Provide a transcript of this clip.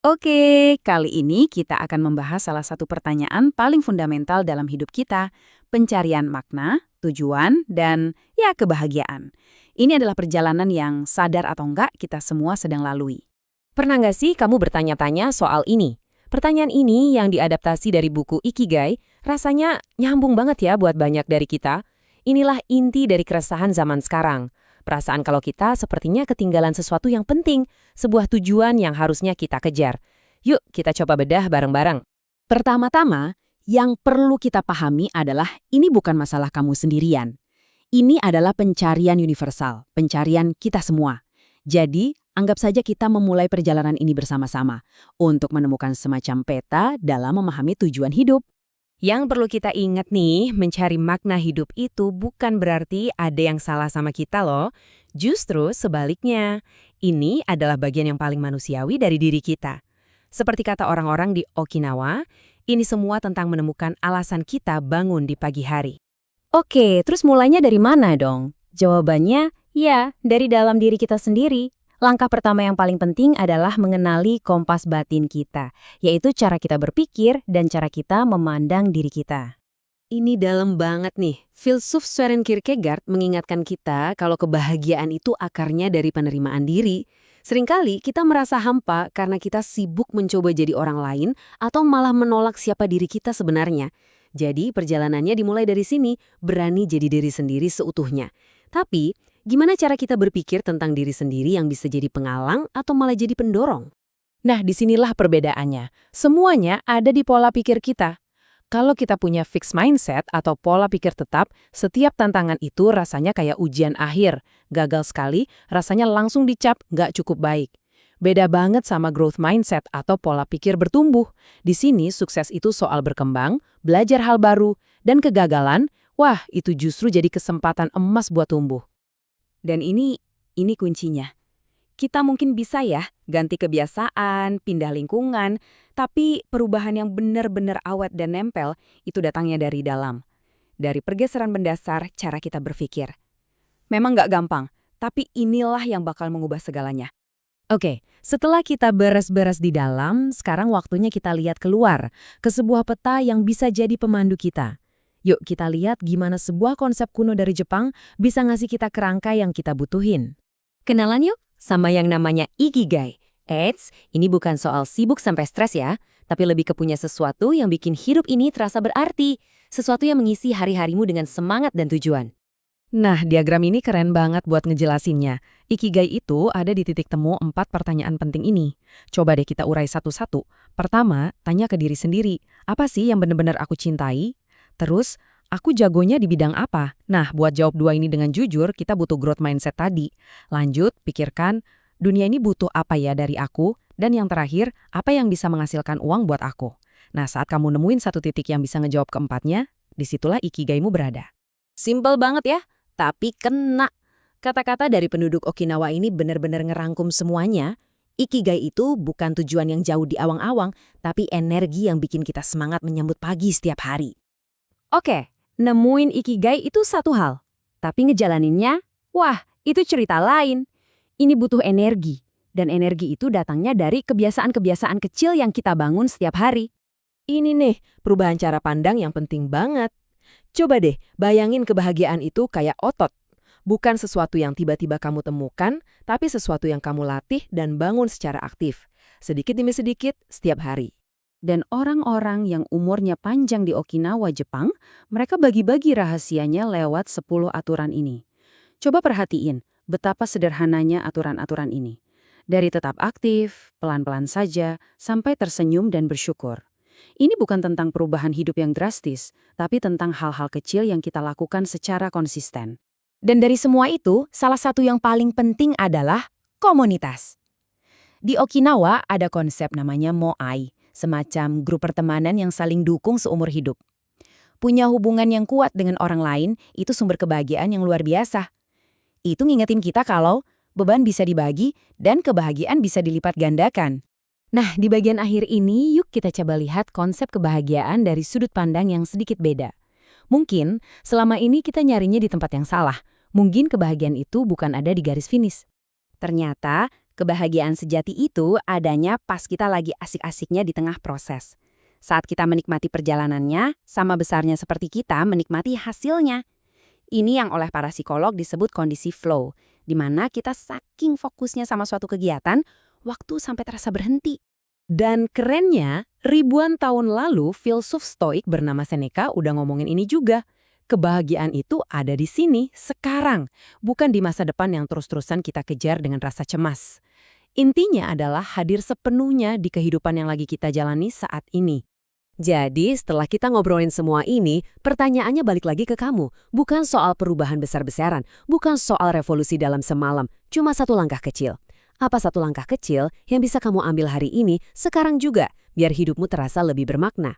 Oke, kali ini kita akan membahas salah satu pertanyaan paling fundamental dalam hidup kita, pencarian makna, tujuan, dan ya kebahagiaan. Ini adalah perjalanan yang sadar atau enggak kita semua sedang lalui. Pernah nggak sih kamu bertanya-tanya soal ini? Pertanyaan ini yang diadaptasi dari buku Ikigai rasanya nyambung banget ya buat banyak dari kita. Inilah inti dari keresahan zaman sekarang. Perasaan kalau kita sepertinya ketinggalan sesuatu yang penting, sebuah tujuan yang harusnya kita kejar. Yuk kita coba bedah bareng-bareng. Pertama-tama, yang perlu kita pahami adalah ini bukan masalah kamu sendirian. Ini adalah pencarian universal, pencarian kita semua. Jadi, anggap saja kita memulai perjalanan ini bersama-sama untuk menemukan semacam peta dalam memahami tujuan hidup. Yang perlu kita ingat nih, mencari makna hidup itu bukan berarti ada yang salah sama kita loh. Justru sebaliknya, ini adalah bagian yang paling manusiawi dari diri kita. Seperti kata orang-orang di Okinawa, ini semua tentang menemukan alasan kita bangun di pagi hari. Oke, terus mulainya dari mana dong? Jawabannya, ya, dari dalam diri kita sendiri. Langkah pertama yang paling penting adalah mengenali kompas batin kita, yaitu cara kita berpikir dan cara kita memandang diri kita. Ini dalam banget nih. Filsuf Søren Kierkegaard mengingatkan kita kalau kebahagiaan itu akarnya dari penerimaan diri. Seringkali kita merasa hampa karena kita sibuk mencoba jadi orang lain atau malah menolak siapa diri kita sebenarnya. Jadi perjalanannya dimulai dari sini, berani jadi diri sendiri seutuhnya. Tapi, gimana cara kita berpikir tentang diri sendiri yang bisa jadi penghalang atau malah jadi pendorong? Nah, disinilah perbedaannya. Semuanya ada di pola pikir kita. Kalau kita punya fixed mindset atau pola pikir tetap, setiap tantangan itu rasanya kayak ujian akhir. Gagal sekali, rasanya langsung dicap nggak cukup baik. Beda banget sama growth mindset atau pola pikir bertumbuh. Di sini sukses itu soal berkembang, belajar hal baru, dan kegagalan, wah itu justru jadi kesempatan emas buat tumbuh. Dan ini kuncinya. Kita mungkin bisa ya ganti kebiasaan, pindah lingkungan, tapi perubahan yang benar-benar awet dan nempel itu datangnya dari dalam. Dari pergeseran mendasar cara kita berpikir. Memang nggak gampang, tapi inilah yang bakal mengubah segalanya. Oke, setelah kita beres-beres di dalam, sekarang waktunya kita lihat keluar, ke sebuah peta yang bisa jadi pemandu kita. Yuk kita lihat gimana sebuah konsep kuno dari Jepang bisa ngasih kita kerangka yang kita butuhin. Kenalan yuk sama yang namanya Ikigai. Eits, ini bukan soal sibuk sampai stres ya, tapi lebih ke punya sesuatu yang bikin hidup ini terasa berarti, sesuatu yang mengisi hari-harimu dengan semangat dan tujuan. Nah, diagram ini keren banget buat ngejelasinnya. Ikigai itu ada di titik temu 4 pertanyaan penting ini. Coba deh kita urai satu-satu. Pertama, tanya ke diri sendiri. Apa sih yang benar-benar aku cintai? Terus, aku jagonya di bidang apa? Nah, buat jawab dua ini dengan jujur, kita butuh growth mindset tadi. Lanjut, pikirkan, dunia ini butuh apa ya dari aku? Dan yang terakhir, apa yang bisa menghasilkan uang buat aku? Nah, saat kamu nemuin satu titik yang bisa ngejawab keempatnya, disitulah ikigaimu berada. Simpel banget ya, tapi kena. Kata-kata dari penduduk Okinawa ini benar-benar ngerangkum semuanya. Ikigai itu bukan tujuan yang jauh di awang-awang, tapi energi yang bikin kita semangat menyambut pagi setiap hari. Oke, nemuin ikigai itu satu hal. Tapi ngejalaninnya, wah, itu cerita lain. Ini butuh energi. Dan energi itu datangnya dari kebiasaan-kebiasaan kecil yang kita bangun setiap hari. Ini nih, perubahan cara pandang yang penting banget. Coba deh, bayangin kebahagiaan itu kayak otot. Bukan sesuatu yang tiba-tiba kamu temukan, tapi sesuatu yang kamu latih dan bangun secara aktif. Sedikit demi sedikit, setiap hari. Dan orang-orang yang umurnya panjang di Okinawa, Jepang, mereka bagi-bagi rahasianya lewat 10 aturan ini. Coba perhatiin betapa sederhananya aturan-aturan ini. Dari tetap aktif, pelan-pelan saja, sampai tersenyum dan bersyukur. Ini bukan tentang perubahan hidup yang drastis, tapi tentang hal-hal kecil yang kita lakukan secara konsisten. Dan dari semua itu, salah satu yang paling penting adalah komunitas. Di Okinawa ada konsep namanya moai, semacam grup pertemanan yang saling dukung seumur hidup. Punya hubungan yang kuat dengan orang lain, itu sumber kebahagiaan yang luar biasa. Itu ngingetin kita kalau beban bisa dibagi dan kebahagiaan bisa dilipat gandakan. Nah, di bagian akhir ini, yuk kita coba lihat konsep kebahagiaan dari sudut pandang yang sedikit beda. Mungkin selama ini kita nyarinya di tempat yang salah. Mungkin kebahagiaan itu bukan ada di garis finish. Ternyata, Kebahagiaan sejati itu adanya pas kita lagi asik-asiknya di tengah proses. Saat kita menikmati perjalanannya, sama besarnya seperti kita menikmati hasilnya. Ini yang oleh para psikolog disebut kondisi flow, di mana kita saking fokusnya sama suatu kegiatan, waktu sampai terasa berhenti. Dan kerennya, ribuan tahun lalu filsuf stoik bernama Seneca udah ngomongin ini juga. Kebahagiaan itu ada di sini, sekarang, bukan di masa depan yang terus-terusan kita kejar dengan rasa cemas. Intinya adalah hadir sepenuhnya di kehidupan yang lagi kita jalani saat ini. Jadi, setelah kita ngobrolin semua ini, pertanyaannya balik lagi ke kamu. Bukan soal perubahan besar-besaran, bukan soal revolusi dalam semalam, cuma satu langkah kecil. Apa satu langkah kecil yang bisa kamu ambil hari ini, sekarang juga, biar hidupmu terasa lebih bermakna?